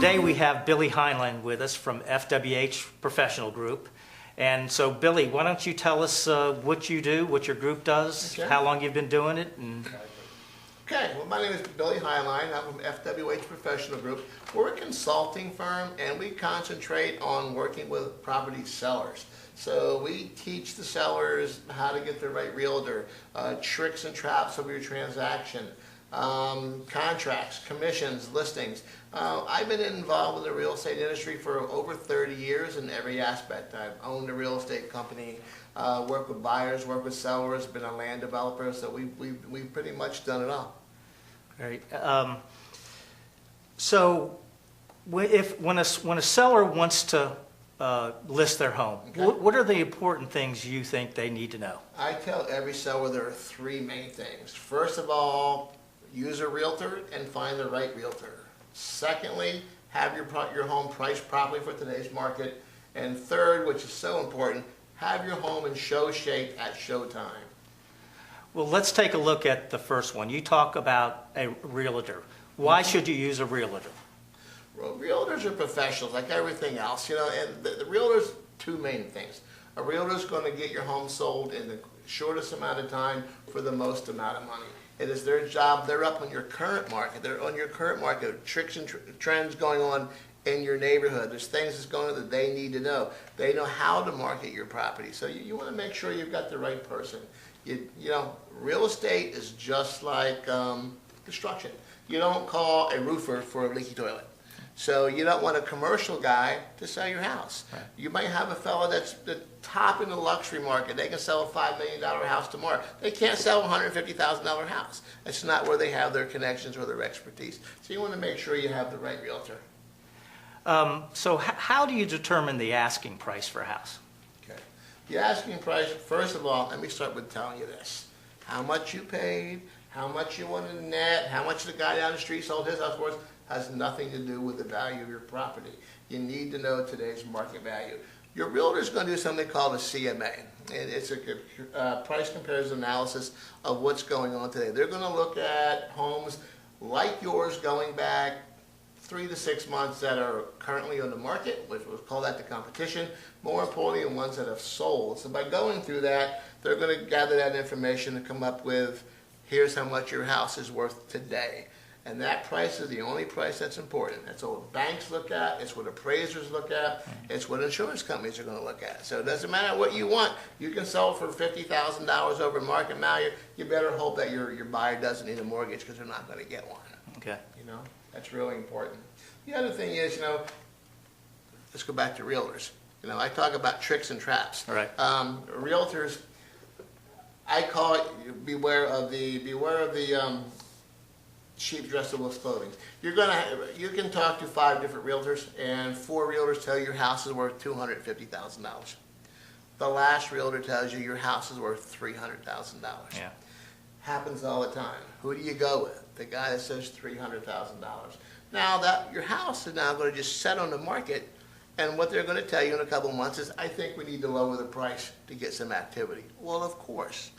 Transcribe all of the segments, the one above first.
today we have Billy Hineline with us from FWH Professional Group. And so, Billy, why don't you tell us what you do, what your group does, Okay. how long you've been doing it? And Okay, well, my name is Billy Hineline. I'm from FWH Professional Group. We're a consulting firm, and we concentrate on working with property sellers. So we teach the sellers how to get the right realtor, tricks and traps of your transaction, contracts, commissions, listings. I've been involved in the real estate industry for over 30 years in every aspect. I've owned a real estate company, worked with buyers, worked with sellers, been a land developer, so we've pretty much done it all. Great. So, when a seller wants to list their home, Okay. what are the important things you think they need to know? I tell every seller there are three main things. First of all, use a realtor and find the right realtor. Secondly, have your home priced properly for today's market. And third, which is so important, have your home in show shape at showtime. Well, let's take a look at the first one. You talk about a realtor. Why should you use a realtor? Well, realtors are professionals like everything else, you know, and the realtor's two main things. A realtor's going to get your home sold in the shortest amount of time for the most amount of money. It is their job. They're up on your current market. They're on your current market, tricks and trends going on in your neighborhood. There's things that's going on that they need to know. They know how to market your property. So you want to make sure you've got the right person. You know, real estate is just like construction. You don't call a roofer for a leaky toilet. So you don't want a commercial guy to sell your house. Right. You might have a fellow that's the top in the luxury market. They can sell a $5 million house tomorrow. They can't sell a $150,000 house. That's not where they have their connections or their expertise. So you want to make sure you have the right realtor. So how do you determine the asking price for a house? Okay. The asking price, first of all, let me start with telling you this. How much you paid, how much you wanted net, how much the guy down the street sold his house for, has nothing to do with the value of your property. You need to know today's market value. Your realtor is going to do something called a CMA. And it's a price comparison analysis of what's going on today. They're going to look at homes like yours going back 3 to 6 months that are currently on the market, which we'll call that the competition. More importantly, the ones that have sold. So by going through that, they're going to gather that information and come up with, here's how much your house is worth today. And that price is the only price that's important. That's what banks look at, it's what appraisers look at, it's what insurance companies are going to look at. So it doesn't matter what you want. You can sell for $50,000 over market value. You better hope that your buyer doesn't need a mortgage because they're not going to get one. Okay. You know, that's really important. The other thing is, you know, let's go back to realtors. You know, I talk about tricks and traps. All right. Realtors, I call it beware of the sheep dressed in wolf's clothing. You can talk to 5 different realtors, and 4 realtors tell you your house is worth $250,000. The last realtor tells you your house is worth $300,000. Yeah. Happens all the time. Who do you go with? The guy that says $300,000. Now that your house is now going to just set on the market, and what they're going to tell you in a couple of months is, I think we need to lower the price to get some activity. Well, of course.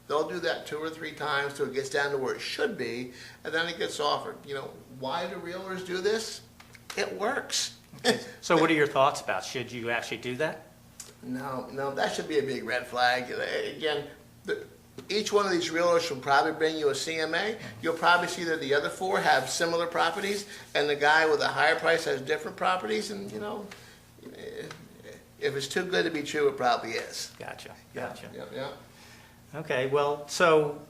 They'll do that 2 or 3 times till it gets down to where it should be, and then it gets offered. You know, why do realtors do this? It works. Okay. So what are your thoughts about? Should you actually do that? No, that should be a big red flag. Again, each one of these realtors should probably bring you a CMA. You'll probably see that the other 4 have similar properties, and the guy with a higher price has different properties, and you know, if it's too good to be true, it probably is. Gotcha. Yeah. Okay, well, so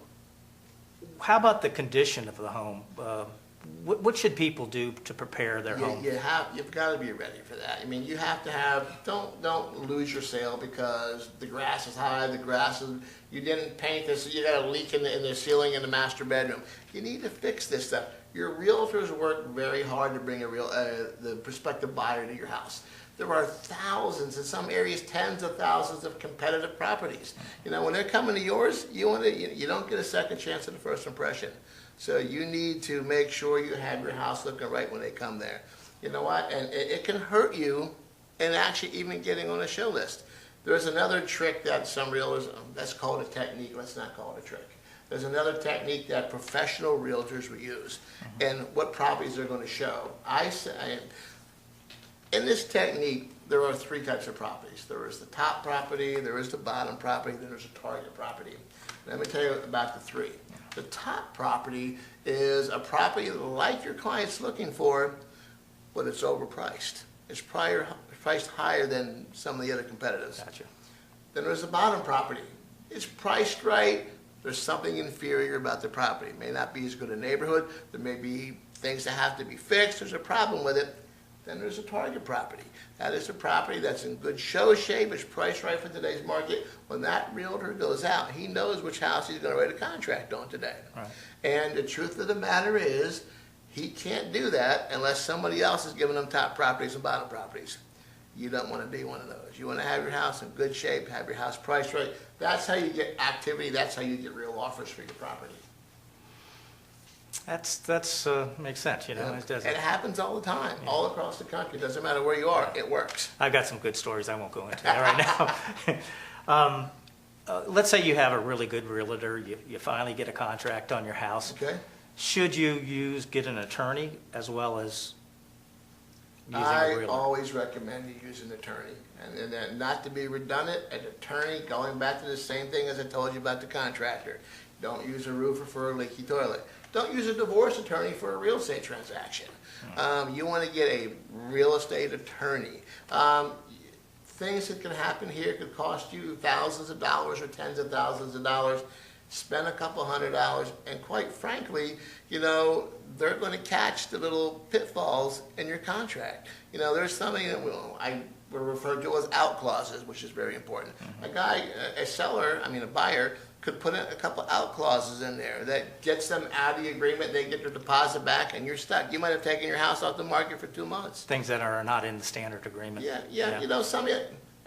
how about the condition of the home? What should people do to prepare their home? You've got to be ready for that. I mean, you have to have, don't lose your sale because the grass is high, you didn't paint this, you got a leak in the ceiling in the master bedroom. You need to fix this stuff. Your realtors work very hard to bring the prospective buyer to your house. There are thousands, in some areas tens of thousands of competitive properties. You know, when they're coming to yours, you don't get a second chance at the first impression. So you need to make sure you have your house looking right when they come there. You know what? And it can hurt you in actually even getting on a show list. There's another trick that some realtors, that's called a technique, let's not call it a trick. There's another technique that professional realtors will use, and what properties they're going to show. I say, in this technique, there are three types of properties. There is the top property, there is the bottom property, then there's a target property. Let me tell you about the three. The top property is a property like your client's looking for, but it's overpriced. It's priced higher than some of the other competitors. Gotcha. Then there's the bottom property. It's priced right. There's something inferior about the property. It may not be as good a neighborhood. There may be things that have to be fixed. There's a problem with it. Then there's a target property. That is a property that's in good show shape. It's priced right for today's market. When that realtor goes out, he knows which house he's going to write a contract on today. Right. And the truth of the matter is, he can't do that unless somebody else is giving him top properties and bottom properties. You don't want to be one of those. You want to have your house in good shape, have your house priced right. That's how you get activity. That's how you get real offers for your property. That's makes sense, you know. Yeah. It doesn't. It happens all the time, all across the country. It doesn't matter where you are, it works. I've got some good stories. I won't go into that right now. Let's say you have a really good realtor. You finally get a contract on your house. Okay? Should you get an attorney as well as using a I realtor? always recommend you use an attorney. And then, not to be redundant, an attorney, going back to the same thing as I told you about the contractor. Don't use a roofer for a leaky toilet. Don't use a divorce attorney for a real estate transaction. You want to get a real estate attorney. Things that can happen here could cost you thousands of dollars or tens of thousands of dollars. Spend a couple $100, and quite frankly, you know, they're going to catch the little pitfalls in your contract. You know, there's something that I would refer to as out clauses, which is very important. A buyer could put in a couple out clauses in there that gets them out of the agreement. They get their deposit back, and you're stuck. You might have taken your house off the market for 2 months. Things that are not in the standard agreement. Yeah. You know,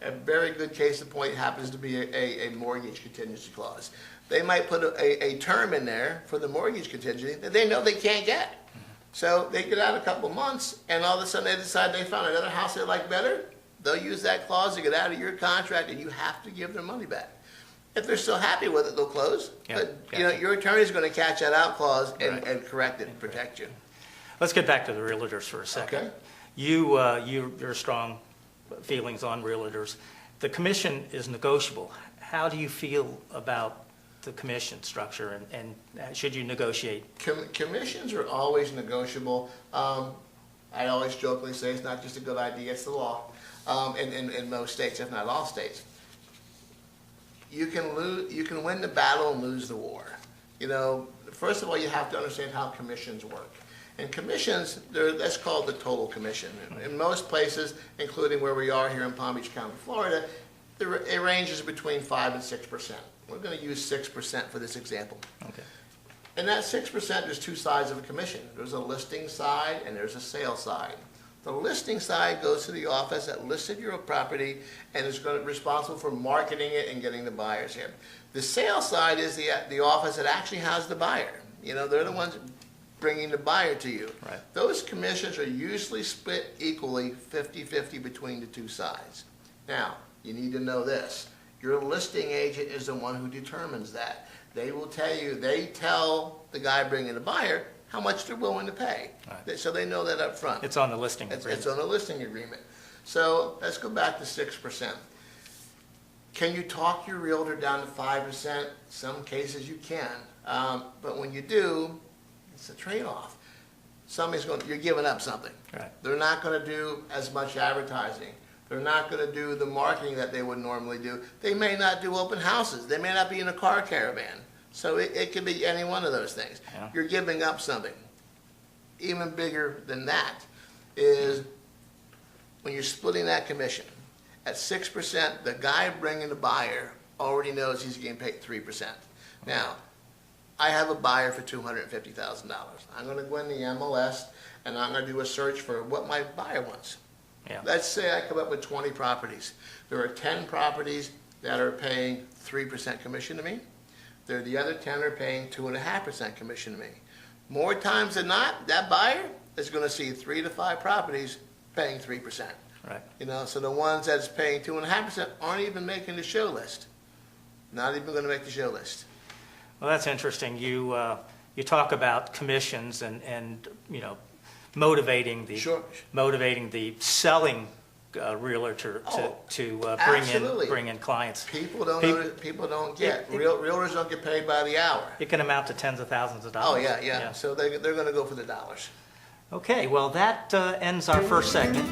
a very good case in point happens to be a mortgage contingency clause. They might put a term in there for the mortgage contingency that they know they can't get. So they get out a couple months, and all of a sudden they decide they found another house they like better. They'll use that clause to get out of your contract, and you have to give their money back. If they're still happy with it, they'll close. Yeah, But yeah. you know, your attorney's going to catch that out clause Right. and correct it and protect you. Let's get back to the realtors for a second. Okay. Your strong feelings on realtors. The commission is negotiable. How do you feel about the commission structure, and should you negotiate? Commissions are always negotiable. I always jokingly say it's not just a good idea, it's the law in most states, if not all states. You can win the battle and lose the war. You know, first of all, you have to understand how commissions work. And commissions, that's called the total commission. In most places, including where we are here in Palm Beach County, Florida, it ranges between 5 and 6%. We're going to use 6% for this example. Okay. And that 6%, there's two sides of a commission. There's a listing side and there's a sales side. The listing side goes to the office that listed your property and is going to be responsible for marketing it and getting the buyers here. The sales side is the office that actually has the buyer. You know, they're the ones bringing the buyer to you. Right. Those commissions are usually split equally 50-50 between the two sides. Now, you need to know this. Your listing agent is the one who determines that. They will tell you, they tell the guy bringing the buyer how much they're willing to pay. Right. So they know that up front. It's on the listing agreement. It's on a listing agreement. So let's go back to 6%. Can you talk your realtor down to 5%? Some cases you can. But when you do, it's a trade-off. You're giving up something. Right. They're not going to do as much advertising. They're not going to do the marketing that they would normally do. They may not do open houses. They may not be in a car caravan. So it could be any one of those things. Yeah. You're giving up something. Even bigger than that is when you're splitting that commission. At 6%, the guy bringing the buyer already knows he's getting paid 3%. Now, I have a buyer for $250,000. I'm going to go in the MLS and I'm going to do a search for what my buyer wants. Yeah. Let's say I come up with 20 properties. There are 10 properties that are paying 3% commission to me. The other 10 are paying 2.5% commission to me. More times than not, that buyer is going to see 3 to 5 properties paying 3%. Right. You know, so the ones that's paying 2.5% aren't even making the show list. Not even going to make the show list. Well, that's interesting. You talk about commissions and you know, motivating the Sure. motivating the selling realtor Oh, to absolutely. bring in clients. People don't Pe- know, people don't get, It- realtors don't get paid by the hour. It can amount to tens of thousands of Oh, dollars. yeah. So they're gonna go for the dollars. Okay, well, that ends our first segment.